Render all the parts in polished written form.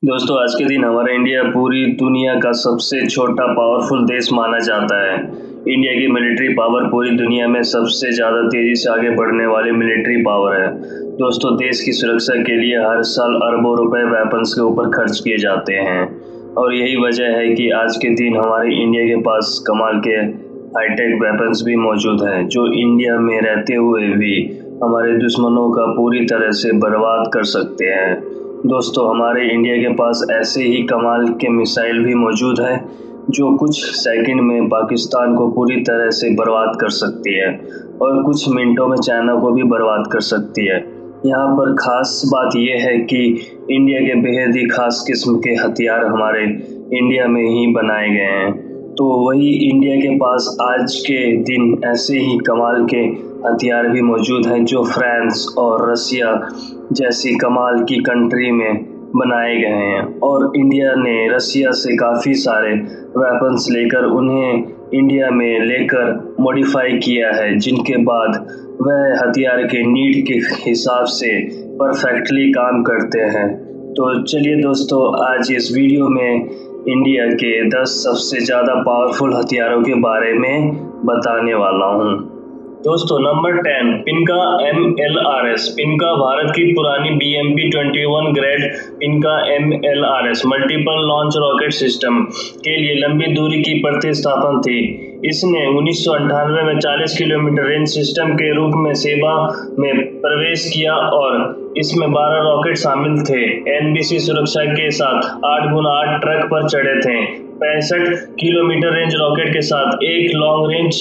दोस्तों आज के दिन हमारा इंडिया पूरी दुनिया का सबसे छोटा पावरफुल देश माना जाता है। इंडिया की मिलिट्री पावर पूरी दुनिया में सबसे ज़्यादा तेज़ी से आगे बढ़ने वाली मिलिट्री पावर है। दोस्तों देश की सुरक्षा के लिए हर साल अरबों रुपए वेपन्स के ऊपर खर्च किए जाते हैं और यही वजह है कि आज के दिन हमारे इंडिया के पास कमाल के हाईटेक वेपन्स भी मौजूद हैं जो इंडिया में रहते हुए भी हमारे दुश्मनों का पूरी तरह से बर्बाद कर सकते हैं। दोस्तों हमारे इंडिया के पास ऐसे ही कमाल के मिसाइल भी मौजूद है जो कुछ सेकंड में पाकिस्तान को पूरी तरह से बर्बाद कर सकती है और कुछ मिनटों में चाइना को भी बर्बाद कर सकती है। यहाँ पर ख़ास बात यह है कि इंडिया के बेहद ही ख़ास किस्म के हथियार हमारे इंडिया में ही बनाए गए हैं। तो वही इंडिया के पास आज के दिन ऐसे ही कमाल के हथियार भी मौजूद हैं जो फ्रांस और रसिया जैसी कमाल की कंट्री में बनाए गए हैं और इंडिया ने रसिया से काफ़ी सारे वेपन्स लेकर उन्हें इंडिया में लेकर मॉडिफाई किया है, जिनके बाद वह हथियार के नीड के हिसाब से परफेक्टली काम करते हैं। तो चलिए दोस्तों आज इस वीडियो में इंडिया के 10 सबसे ज़्यादा पावरफुल हथियारों के बारे में बताने वाला हूँ। दोस्तों नंबर 10 पिनका MLRS। पिनका भारत की पुरानी BMP-21 grade Pinaka MLRS multiple launch rocket system के लिए लंबी दूरी की प्रतिस्थापन थी। इसने 1998 में 40 किलोमीटर रेंज सिस्टम के रूप में सेवा में प्रवेश किया और इसमें 12 रॉकेट शामिल थे। NBC सुरक्षा के साथ 8x8 ट्रक पर चढ़े थे। 65 किलोमीटर रेंज रॉकेट के साथ एक लॉन्ग रेंज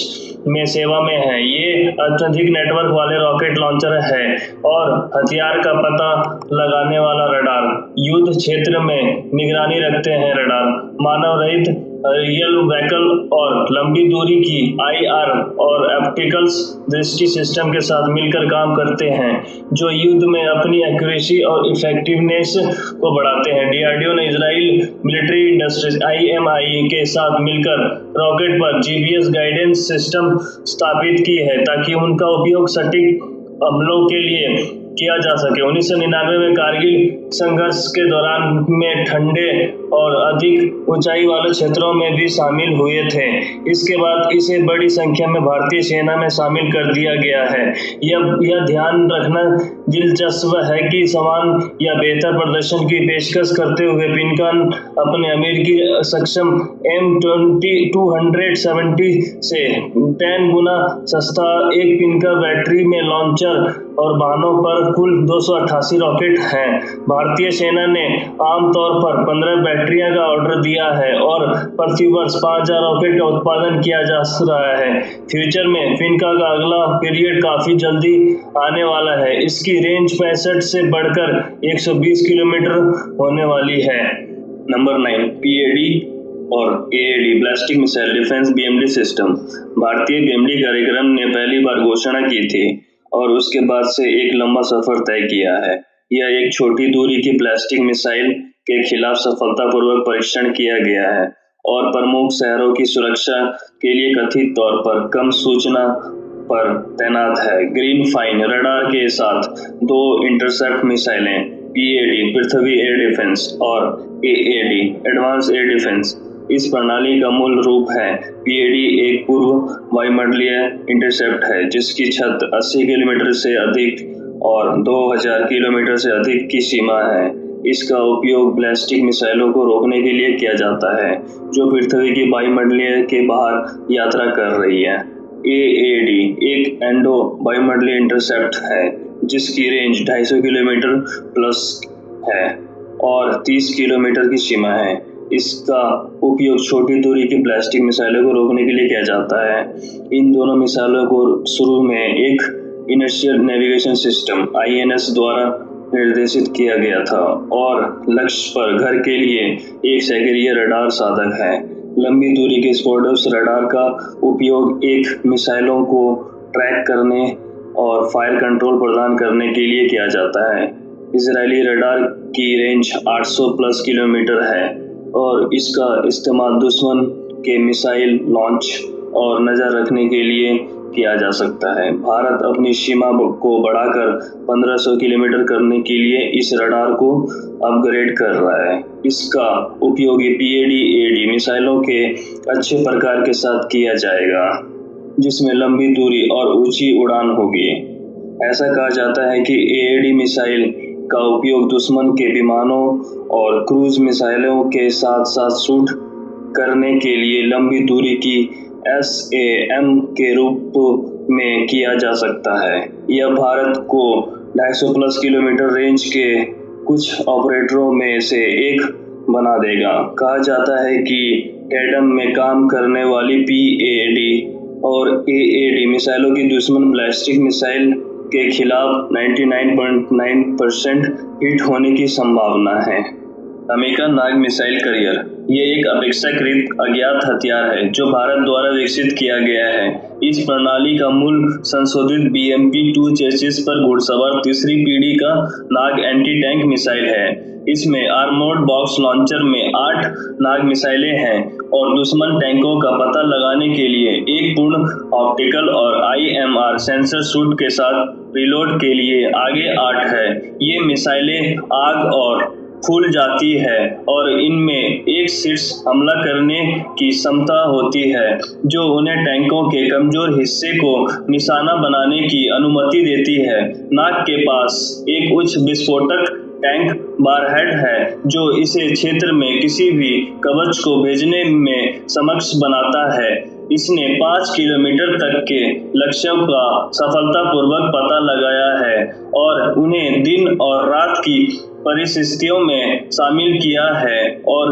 में सेवा में है। ये अत्यधिक नेटवर्क वाले रॉकेट लॉन्चर है और हथियार का पता लगाने वाला रडार, युद्ध क्षेत्र में निगरानी रखते हैं रडार, मानव रहित रियल व्हीकल और लंबी दूरी की IR और ऑप्टिकल्स दृष्टि सिस्टम के साथ मिलकर काम करते हैं जो युद्ध में अपनी एक्यूरेसी और इफेक्टिवनेस को बढ़ाते हैं। DRDO ने इजराइल मिलिट्री इंडस्ट्रीज IMI के साथ मिलकर रॉकेट पर GPS गाइडेंस सिस्टम स्थापित की है ताकि उनका उपयोग सटीक हमलों के लिए किया जा सके। 1999 में कारगिल संघर्ष के दौरान में ठंडे और अधिक ऊंचाई वाले क्षेत्रों में भी शामिल हुए थे। इसके बाद इसे बड़ी संख्या में भारतीय सेना में शामिल कर दिया गया है। यह ध्यान रखना दिलचस्प है कि समान या बेहतर प्रदर्शन की पेशकश करते हुए पिनकन अपने अमेरिकी सक्षम M270 से 10 गुना सस्ता एक पिनका बैटरी में लॉन्चर और वाहनों पर कुल 288 रॉकेट हैं। भारतीय सेना ने आमतौर पर 15 बैटरियां का ऑर्डर दिया है और प्रति वर्ष 5000 रॉकेट का उत्पादन किया जा रहा है। फ्यूचर में पिनका का अगला पीरियड काफी जल्दी आने वाला है। इसकी रेंज 65 से बढ़कर 120 किलोमीटर होने वाली है। नंबर 9 PAD और AAD ballistic missile defence BMD system. भारतीय BMD कार्यक्रम ने पहली बार घोषणा की थी और उसके बाद से एक लंबा सफर तय किया है। यह एक छोटी दूरी की बैलिस्टिक मिसाइल के खिलाफ सफलतापूर्वक परीक्षण किया गया है और प्रमुख शहरों की सुरक्षा के लिए कथित तौर पर कम सूचना पर तैनात है। ग्रीन फाइन रडार के साथ 2 इंटरसेप्ट मिसाइलें PAD पृथ्वी एयर डिफेंस और AAD एडवांस एयर डिफेंस इस प्रणाली का मूल रूप है। PAD एक पूर्व वायुमंडलीय इंटरसेप्ट है जिसकी छत 80 किलोमीटर से अधिक और 2000 किलोमीटर से अधिक की सीमा है। इसका उपयोग बैलिस्टिक मिसाइलों को रोकने के लिए किया जाता है जो पृथ्वी की वायुमंडलीय के बाहर यात्रा कर रही है। AAD एक एंडो वायुमंडलीय इंटरसेप्ट है जिसकी रेंज 250 किलोमीटर प्लस है और 30 किलोमीटर की सीमा है। इसका उपयोग छोटी दूरी की बैलिस्टिक मिसाइलों को रोकने के लिए किया जाता है। इन दोनों मिसाइलों को शुरू में एक इनर्शियल नेविगेशन सिस्टम INS द्वारा निर्देशित किया गया था और लक्ष्य पर घर के लिए एक सक्रिय रडार साधक है। लंबी दूरी के स्पोर्ट्स रडार का उपयोग एक मिसाइलों को ट्रैक करने और फायर कंट्रोल प्रदान करने के लिए किया जाता है। इजरायली रडार की रेंज 800 प्लस किलोमीटर है और इसका इस्तेमाल दुश्मन के मिसाइल लॉन्च और नज़र रखने के लिए किया जा सकता है। भारत अपनी सीमा को बढ़ाकर 1500 किलोमीटर करने के लिए इस रडार को अपग्रेड कर रहा है। इसका उपयोग PAD-AD मिसाइलों के अच्छे प्रकार के साथ किया जाएगा, जिसमें लंबी दूरी और ऊंची उड़ान होगी। ऐसा कहा जाता है कि AAD मिसाइल का उपयोग दुश्मन के विमानों और क्रूज मिसाइलों के साथ साथ शूट करने के लिए लंबी दूरी की SAM के रूप में किया जा सकता है। यह भारत को 250 प्लस किलोमीटर रेंज के कुछ ऑपरेटरों में से एक बना देगा। कहा जाता है कि टैंडम में काम करने वाली PAD और AAD मिसाइलों की दुश्मन बैलिस्टिक मिसाइल के खिलाफ 99.9% हिट होने की संभावना है। अमेरिका नाग मिसाइल कैरियर ये एक अपेक्षाकृत अज्ञात हथियार है जो भारत द्वारा विकसित किया गया है। इस प्रणाली का मूल संशोधित BMP-2 चेसिस पर घुड़सवार तीसरी पीढ़ी का नाग एंटी टैंक मिसाइल है। इसमें आर्मोर्ड बॉक्स लॉन्चर में 8 नाग मिसाइलें हैं और दुश्मन टैंकों का पता लगाने के लिए एक पूर्ण ऑप्टिकल और IMR सेंसर सूट के साथ रिलोड के लिए आगे 8 है। ये मिसाइलें आग और फूल जाती है और इनमें एक शीर्ष हमला करने की क्षमता होती है जो उन्हें टैंकों के कमजोर हिस्से को निशाना बनाने की अनुमति देती है। नाग के पास एक उच्च विस्फोटक टैंक वारहेड है जो इसे क्षेत्र में किसी भी कवच को भेजने में सक्षम बनाता है। इसने 5 किलोमीटर तक के लक्ष्यों का सफलतापूर्वक पता लगाया है और उन्हें दिन और रात की परिस्थितियों में शामिल किया है और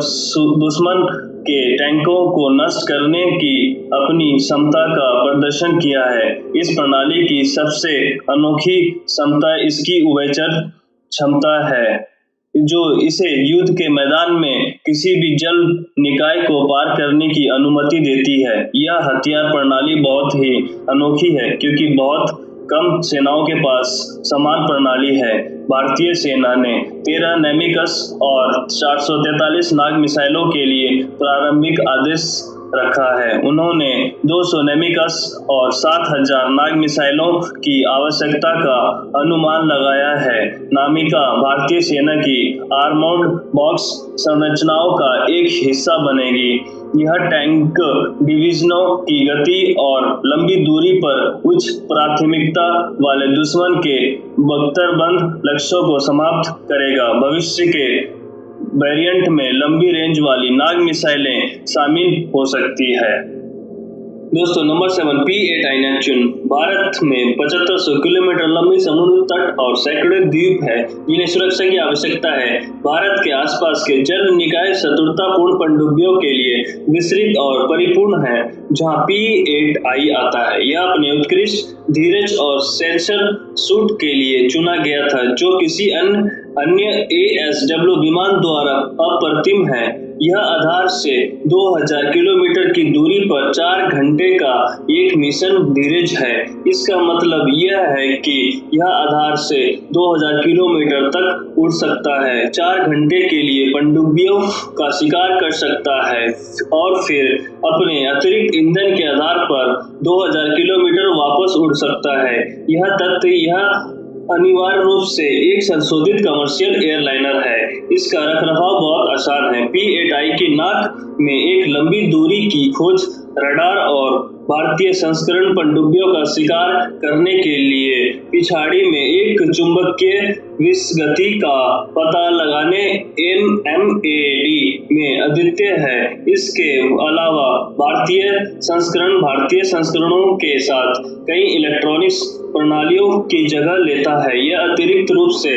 दुश्मन के टैंकों को नष्ट करने की अपनी क्षमता का प्रदर्शन किया है। इस प्रणाली की सबसे अनोखी क्षमता इसकी उभयचर क्षमता है जो इसे युद्ध के मैदान में किसी भी जल निकाय को पार करने की अनुमति देती है। यह हथियार प्रणाली बहुत ही अनोखी है क्योंकि बहुत कम सेनाओं के पास समान प्रणाली है। भारतीय सेना ने 13 नेमिकस और 443 नाग मिसाइलों के लिए प्रारंभिक आदेश रखा है। उन्होंने 200 नेमिकस और 7000 नाग मिसाइलों की आवश्यकता का अनुमान लगाया है। नामिका भारतीय सेना की आर्मोर्ड बॉक्स संरचनाओं का एक हिस्सा बनेगी। यह टैंक डिवीजनों की गति और लंबी दूरी पर उच्च प्राथमिकता वाले दुश्मन के बख्तरबंद लक्ष्यों को समाप्त करेगा। भविष्य के वेरिएंट में लंबी रेंज वाली नाग मिसाइलें शामिल हो सकती है। दोस्तों नंबर 7 P8I नेपच्यून भारत में 7500 किलोमीटर लंबी समुद्र तट और सैकड़ों द्वीप है जिन्हें सुरक्षा की आवश्यकता है। भारत के आसपास के जल निकाय शत्रुतापूर्ण पनडुब्बियों के लिए विस्तृत और परिपूर्ण है जहां P8I आता है। यह अपने उत्कृष्ट धीरज और सेंसर सूट के लिए चुना गया था जो किसी अन्य ASW विमान द्वारा अप्रतिम है। यह आधार से 2000 किलोमीटर की दूरी पर 4 घंटे का एक मिशन धीरज है। इसका मतलब यह है कि यह आधार से 2000 किलोमीटर तक उड़ सकता है, 4 घंटे के लिए पनडुब्बियों का शिकार कर सकता है और फिर अपने अतिरिक्त ईंधन के आधार पर 2000 किलोमीटर वापस उड़ सकता है। यह तथ्य यह अनिवार्य रूप से एक संशोधित कमर्शियल एयरलाइनर है। इसका रखरखाव बहुत आसान है। P8I की नाक में एक लंबी दूरी की खोज रडार और भारतीय संस्करण पनडुब्बियों का शिकार करने के लिए पिछाड़ी में एक चुंबकीय विसंगति का पता लगाने MMAD में अद्वितीय है। इसके अलावा भारतीय संस्करणों के साथ कई इलेक्ट्रॉनिक्स प्रणालियों की जगह लेता है। यह अतिरिक्त रूप से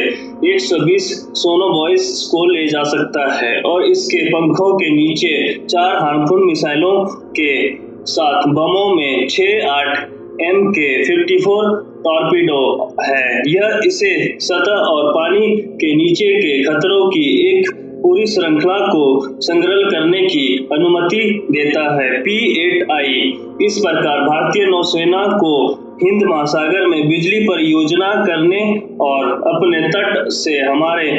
120 सोनोबॉयज को ले जा सकता है और इसके पंखों के नीचे 4 हार्मफुल मिसाइलों के साथ बमों में 6-8 MK-54 टॉर्पीडो है। यह इसे सतह और पानी के नीचे के खतरों की एक पूरी श्रृंखला को संग्रह करने की अनुमति देता है। P8I इस प्रकार भारतीय नौसेना को हिंद महासागर में बिजली परियोजना करने और अपने तट से हमारे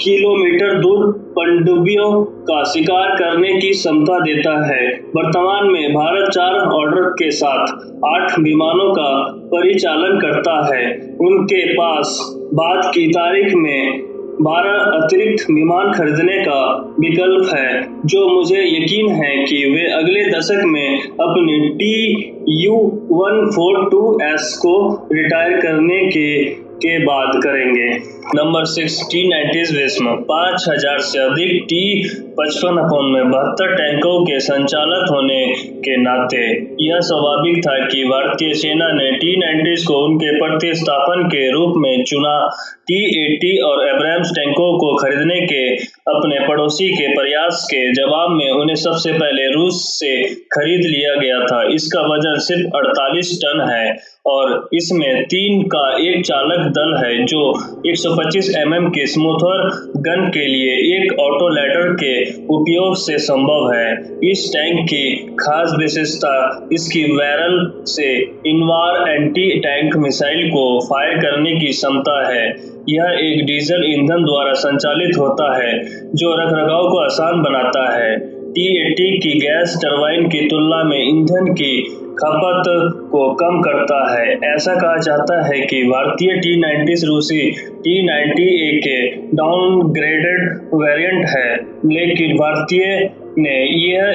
किलोमीटर दूर पनडुब्बियों का शिकार करने की क्षमता देता है। वर्तमान में भारत 4 ऑर्डर के साथ 8 विमानों का परिचालन करता है। उनके पास बाद की तारीख में 12 अतिरिक्त विमान खरीदने का विकल्प है, जो मुझे यकीन है कि वे अगले दशक में अपने TU-142S को रिटायर करने के बाद करेंगे। नंबर 6 T-90 विस्म 5000 से अधिक T-55-72 टैंकों के संचालक होने के नाते यह स्वाभाविक था कि भारतीय सेना ने T-90 को उनके प्रतिस्थापन के रूप में चुना। T-80 और एब्राम्स टैंकों को खरीदने के अपने पड़ोसी के प्रयास के जवाब में उन्हें सबसे पहले रूस से खरीद लिया गया था। इसका वजन सिर्फ 48 टन है और इसमें 3 का एक चालक दल है, जो 125 mm के स्मूथर गन के लिए एक ऑटो लैडर के उपयोग से संभव है। इस टैंक की खास विशेषता इसकी बैरल से इनवार एंटी टैंक मिसाइल को फायर करने की क्षमता है। यह एक डीजल ईंधन द्वारा संचालित होता है, जो रखरखाव को आसान बनाता है। T-80 की गैस टरबाइन की तुलना में ईंधन की खपत को कम करता है। ऐसा कहा जाता है कि भारतीय T-90 रूसी T-90A के डाउनग्रेडेड वेरिएंट है, लेकिन भारतीय ने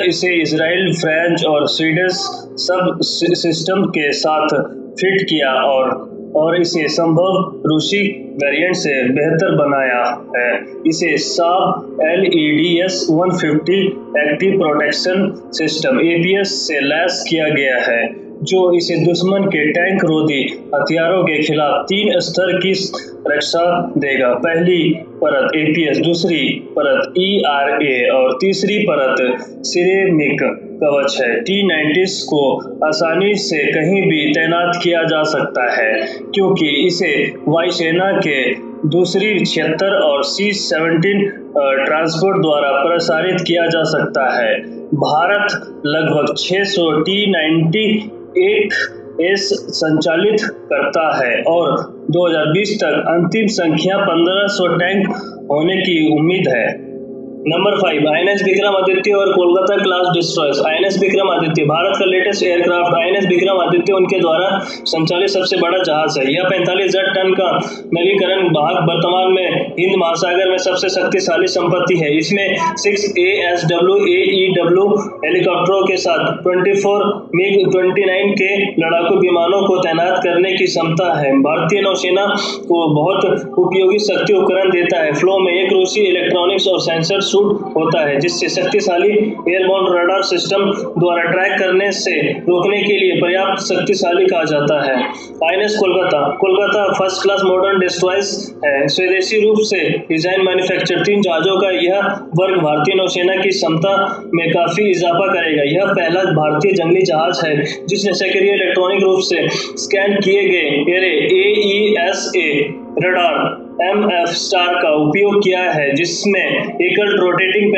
इसे इजराइल, फ्रेंच और स्वीडिश सब सिस्टम के साथ फिट किया और इसे संभव रूसी वेरिएंट से बेहतर बनाया है। इसे साब LEDS-150 active protection system APS से लैस किया गया है, जो इसे दुश्मन के टैंक रोधी हथियारों के खिलाफ 3 स्तर की रक्षा देगा। पहली परत APS, दूसरी परत ERA और तीसरी परत सिरेमिक कवच है। T-90 को आसानी से कहीं भी तैनात किया जा सकता है, क्योंकि इसे वायुसेना के दूसरी 76 और C-17 ट्रांसपोर्ट द्वारा प्रसारित किया जा सकता है। भारत लगभग 600 T-91S संचालित करता है और 2020 तक अंतिम संख्या 1500 टैंक होने की उम्मीद है। नंबर 5 INS विक्रमादित्य और Kolkata class destroyers. INS Vikramaditya Bharat का लेटेस्ट एयरक्राफ्ट। INS विक्रमादित्य उनके द्वारा संचालित सबसे बड़ा जहाज है। यह 45,000 टन का नवीकरण भाग वर्तमान में हिंद महासागर में सबसे शक्तिशाली संपत्ति है। इसमें 6 ASW/AEW हेलीकॉप्टरों के साथ 24 MiG-29 के लड़ाकू विमानों को तैनात करने की क्षमता है। भारतीय नौसेना को बहुत उपयोगी शक्ति उपकरण देता है। फ्लो में एक रूसी इलेक्ट्रॉनिक्स और सेंसर सूट होता है, जिससे शक्तिशाली एयरबोर्न रडार सिस्टम द्वारा ट्रैक करने से रोकने के लिए पर्याप्त शक्तिशाली कहा जाता है। INS Kolkata first class modern destroyers है। स्वदेशी रूप से डिजाइन मैन्युफैक्चर 3 जहाजों का यह वर्ग भारतीय नौसेना की क्षमता में काफी इजाफा करेगा। यह पहला भारतीय जंगली जहाज है जिसने सक्रिय इलेक्ट्रॉनिक रूप से स्कैन किए गए AESA रडार MF स्टार का उपयोग किया है, जिसमें एकल रोटेटिंग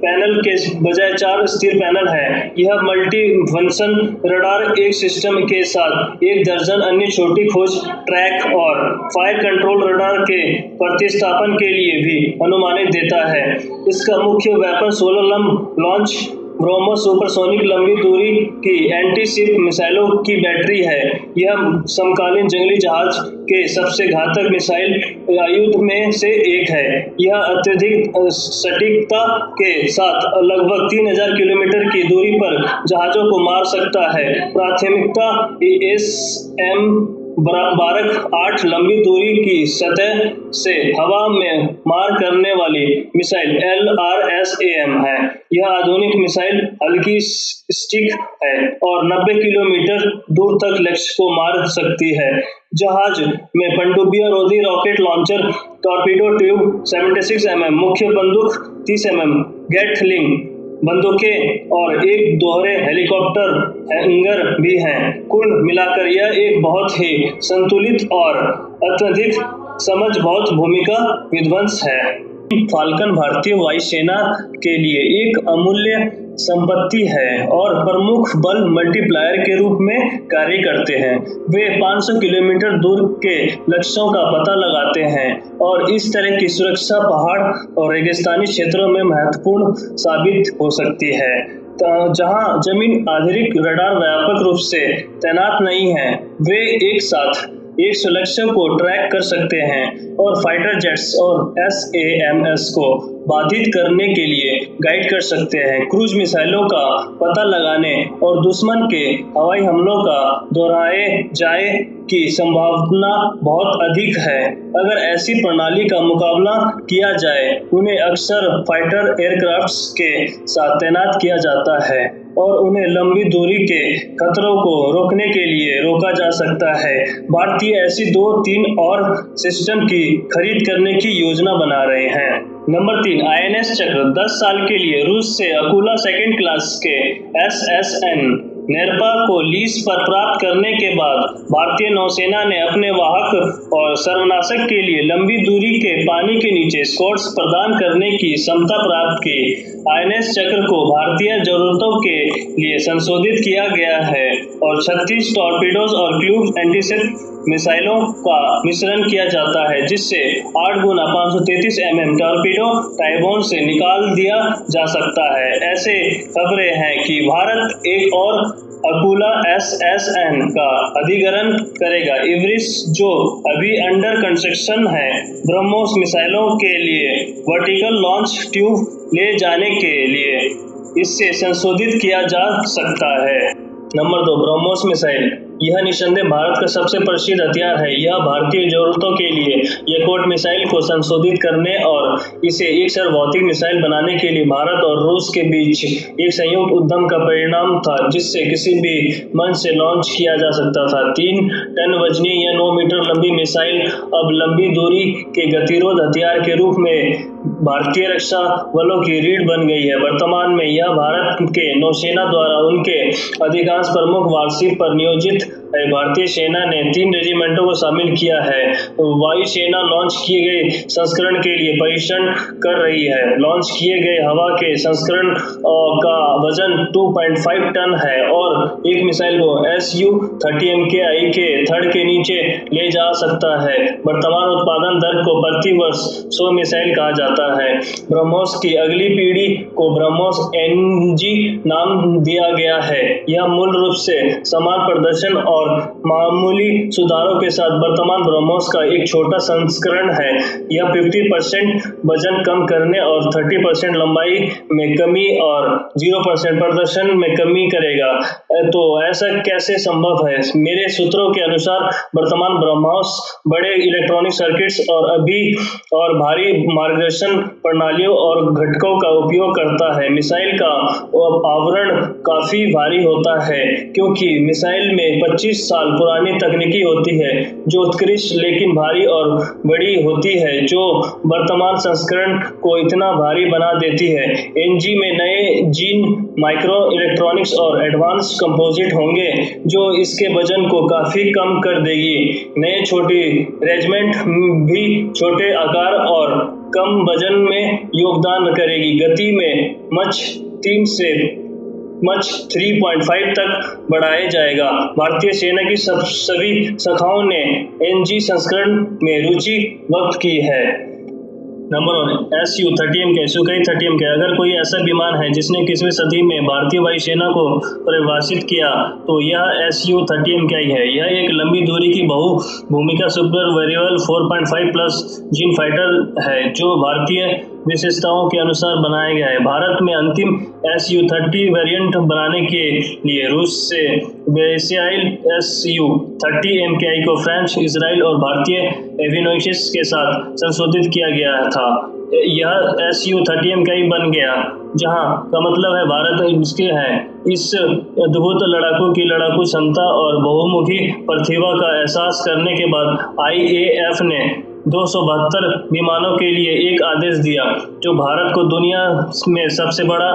पैनल के बजाय 4 स्थिर पैनल है। यह मल्टी फंक्शन रडार एक सिस्टम के साथ 1 दर्जन अन्य छोटी खोज, ट्रैक और फायर कंट्रोल रडार के प्रतिस्थापन के लिए भी अनुमानित देता है। इसका मुख्य वेपन 16 लॉन्च ब्रह्मोस सुपरसोनिक लंबी दूरी की एंटी-शिप मिसाइलों की बैटरी है। यह समकालीन जंगली जहाज के सबसे घातक मिसाइल आयुध में से एक है। यह अत्यधिक सटीकता के साथ लगभग 3000 किलोमीटर की दूरी पर जहाजों को मार सकता है। प्राथमिकता SM-12 लंबी दूरी की सतह से हवा में मार करने वाली मिसाइल LRSAM है। यह आधुनिक मिसाइल हल्की स्टिक है और 90 किलोमीटर दूर तक लक्ष्य को मार सकती है। जहाज में पनडुब्बियां रोधी rocket launcher, torpedo tube 76 mm, मुख्य बंदूक 30 mm, गैटलिंग बंदूकें और एक दोहरे हेलीकॉप्टर हैंगर भी हैं। कुल मिलाकर यह एक बहुत ही संतुलित और अत्यधिक समझ बहुत भूमिका विध्वंस है। फाल्कन भारतीय वायुसेना के लिए एक अमूल्य संपत्ति है और प्रमुख बल मल्टीप्लायर के रूप में कार्य करते हैं। वे 500 किलोमीटर दूर के लक्ष्यों का पता लगाते हैं और इस तरह की सुरक्षा पहाड़ और रेगिस्तानी क्षेत्रों में महत्वपूर्ण साबित हो सकती है। जहां जमीन आधारित रडार व्यापक रूप से तैनात नहीं है, वे एक साथ एक लक्ष्य को ट्रैक कर सकते हैं और फाइटर जेट्स और SAMs को बाधित करने के लिए गाइड कर सकते हैं। क्रूज मिसाइलों का पता लगाने और दुश्मन के हवाई हमलों का दोहराए जाए की संभावना बहुत अधिक है। अगर ऐसी प्रणाली का मुकाबला किया जाए, उन्हें अक्सर फाइटर एयरक्राफ्ट्स के साथ तैनात किया जाता है और उन्हें लंबी दूरी के खतरों को रोकने के लिए रोका जा सकता है। भारतीय ऐसी 2-3 और सिस्टम की खरीद करने की योजना बना रहे हैं। नंबर 3, INS चक्र 10 साल के लिए रूस से अकुला सेकंड क्लास के SSN नेरपा को लीज पर प्राप्त करने के बाद भारतीय नौसेना ने अपने वाहक और सर्वनाशक के लिए लंबी दूरी के पानी के नीचे स्क्वाड्स प्रदान करने की क्षमता प्राप्त की। INS चक्र को भारतीय जरूरतों के लिए संशोधित किया गया है और 36 टॉर्पीडोज और क्रूज एंटीशिप मिसाइलों का मिश्रण किया जाता है, जिससे 8 गुना 533 mm टॉर्पीडो टाइबोन से निकाल दिया जा सकता है। ऐसे खबरें हैं कि भारत एक और अकुला SSN का अधिग्रहण करेगा। इवरिस, जो अभी अंडर कंस्ट्रक्शन है, ब्रह्मोस मिसाइलों के लिए वर्टिकल लॉन्च ट्यूब ले जाने के लिए इससे संशोधित किया जा सकता है। Number 2, BrahMos missile. यह निस्संदेह भारत का सबसे प्रसिद्ध हथियार है। यह भारतीय जरूरतों के लिए यकोट मिसाइल को संशोधित करने और इसे एक सार्वभौमिक मिसाइल बनाने के लिए भारत और रूस के बीच एक संयुक्त उद्यम का परिणाम था, जिससे किसी भी मंच से लॉन्च किया जा सकता था। 3 टन वजनी या 9 मीटर लंबी मिसाइल अब लंबी दूरी के गतिरोध हथियार के रूप में भारतीय रक्षा बलों की रीढ़ बन गई है। वर्तमान में यह भारत के नौसेना द्वारा उनके अधिकांश प्रमुख वारशिप पर नियोजित है। भारतीय सेना ने 3 रेजिमेंटों को शामिल किया है। वायुसेना लॉन्च किए गए संस्करण के लिए परीक्षण कर रही है। लॉन्च किए गए हवा के संस्करण का वजन 2.5 टन है और एक मिसाइल को Su-30 MKI के थड़ के नीचे ले जा सकता है। वर्तमान उत्पादन दर को प्रति वर्ष 100 मिसाइल कहा जाता है। ब्रह्मोस की अगली पीढ़ी को ब्रह्मोस NG नाम दिया गया है। यह मूल रूप से समान प्रदर्शन और मामूली सुधारों के साथ वर्तमान ब्रह्मोस का एक छोटा संस्करण है। यह 50% वजन कम करने और 30% लंबाई में कमी और 0% प्रदर्शन में कमी करेगा। तो ऐसा कैसे संभव है? मेरे सूत्रों के अनुसार वर्तमान ब्रह्मोस बड़े इलेक्ट्रॉनिक सर्किट्स और भारी मार्गदर्शन प्रणालियों और घटकों का उपयोग करता है। मिसाइल का आवरण काफी भारी होता है क्योंकि मिसाइल में 25 साल पुरानी तकनीकी होती है, जो उत्कृष्ट लेकिन भारी और बड़ी होती है, जो वर्तमान संस्करण को इतना भारी बना देती है। NG में नए जीन, माइक्रो इलेक्ट्रॉनिक्स और एडवांस कंपोजिट होंगे, जो इसके वजन को काफी कम कर देगी। नए छोटी रेजिमेंट भी छोटे आकार और कम वजन में योगदान करेगी। गति में मच 3 से मच 3.5 तक बढ़ाया जाएगा। भारतीय सेना की सभी शाखाओं ने NG संस्करण में रुचि व्यक्त की है। Number 1, Su-30 MKI। Sukhoi 30 MKI। अगर कोई ऐसा विमान है जिसने 21वीं सदी में भारतीय वायुसेना को परिभाषित किया, तो यह Su-30 MKI है। यह एक लंबी दूरी की बहु भूमिका super variable 4.5 plus gene fighter है, जो भारतीय विशेषताओं के अनुसार बनाया गया है। भारत में अंतिम Su-30 वेरिएंट बनाने के लिए रूस से मिसाइल Su-30 MKI को फ्रेंच, इजराइल और भारतीय एवियोनिक्स के साथ संशोधित किया गया था। यह Su-30 MKI बन गया, जहां का मतलब है भारत इसके है। इस अद्भुत लड़ाकू की लड़ाकू क्षमता और बहुमुखी प्रतिभा का एहसास करने के बाद IAF ने 272 विमानों के लिए एक आदेश दिया, जो भारत को दुनिया में सबसे बड़ा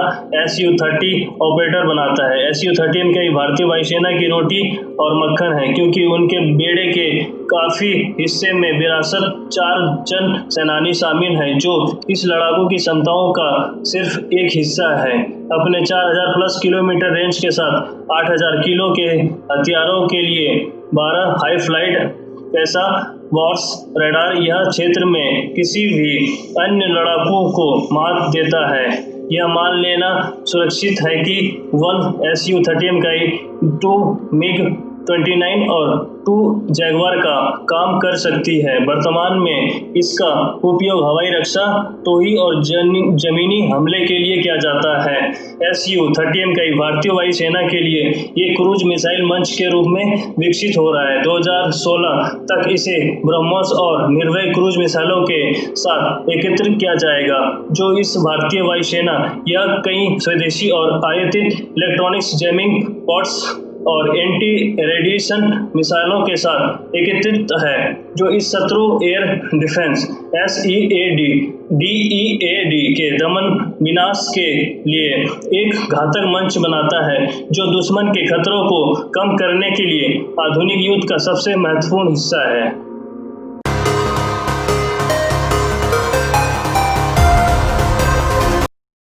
Su-30 ऑपरेटर बनाता है। Su-30 कई भारतीय वायुसेना की रोटी और मक्खन है, क्योंकि उनके बेड़े के काफी हिस्से में विरासत 4 जन सेनानी शामिल हैं, जो इस लड़ाकू की क्षमताओं का सिर्फ एक हिस्सा है। अपने 4000 प्लस किलोमीटर रेंज के साथ 8000 किलो के हथियारों के लिए 12 हाई फ्लाइट पैसा वॉर्स रडार यह क्षेत्र में किसी भी अन्य लड़ाकू को मात देता है। यह मान लेना सुरक्षित है कि 1 Su-30 इकाई 2 MiG-29 और 2 जैगवार का काम कर सकती है। वर्तमान में इसका उपयोग हवाई रक्षा, टोही और जमीनी हमले के लिए किया जाता है। Su-30 इकाई भारतीय वायुसेना के लिए एक क्रूज मिसाइल मंच के रूप में विकसित हो रहा है। 2016 तक इसे ब्रह्मोस और निर्भय क्रूज मिसाइलों के साथ एकीकृत किया जाएगा, जो इस भारतीय वायुसेना या कई स्वदेशी और आयातित इलेक्ट्रॉनिक्स जैमिंग पॉड्स और एंटी रेडिएशन मिसाइलों के साथ एकीकृत है, जो इस शत्रु एयर डिफेंस DEAD के दमन विनाश के लिए एक घातक मंच बनाता है, जो दुश्मन के खतरों को कम करने के लिए आधुनिक युद्ध का सबसे महत्वपूर्ण हिस्सा है।